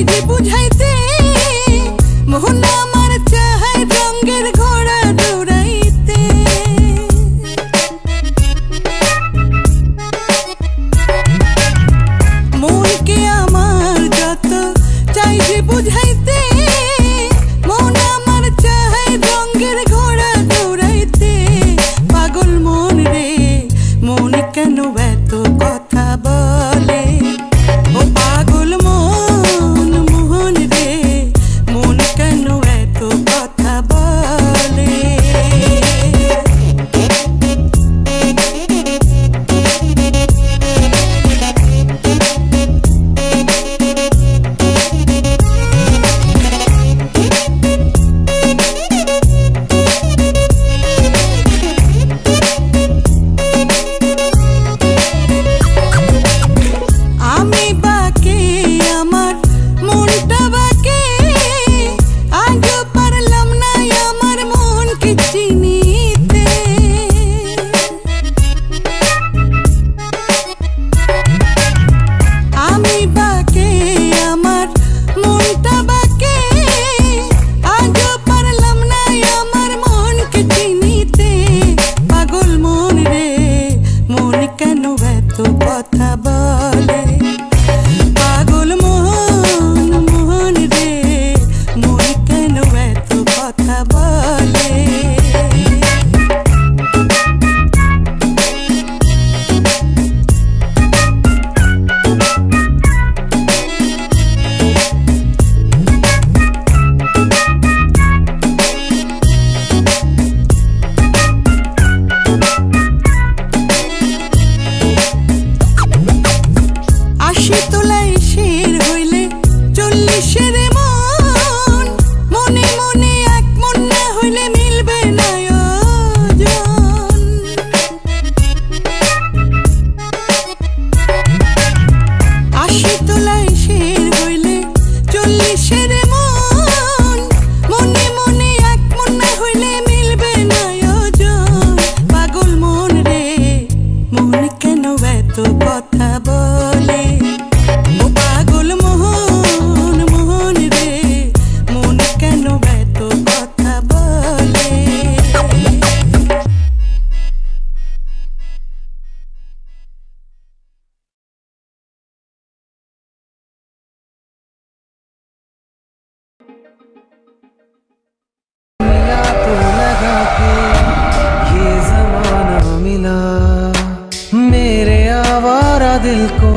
যে বুঝাইতে মোহন আমার চাহাই রঙের ঘোড়া দৌড়াইতে মনকে আমার যত চাই যে বুঝাইতে মন আমার চাহাই রঙের ঘোড়া দৌড়াইতে পাগল মন রে মন কেন এত কথা বলে ও পাগল মন মোহন রে মন কেন এত কথা বলে আমি বাকে আমার মনটা বাকে আজও পারলাম না আমার মনকে চিনিতে আমি বাকে আমার মনটা বাকে আজও পারলাম না আমার মনকে চিনিতে পাগল মন রে মন কেন এত কথা বলে পাগল মন মোহন রে মন কেন এত কথা বলে আশি তোলাই শের হইলে 40-এর মন মনে মনে এক মন না হইলে মিলবে না ওজন আশি তোলাই শের হইলে 40-এর মন মনে মনে এক মন না হইলে মিলবে না ওজন পাগল মন রে মন কেন এত কথা বলে ও পাগল মোহন মোহন রে মন কেন এত কথা বলে मिला तो लगा के ये जमाना मिला मेरे आवारा दिल को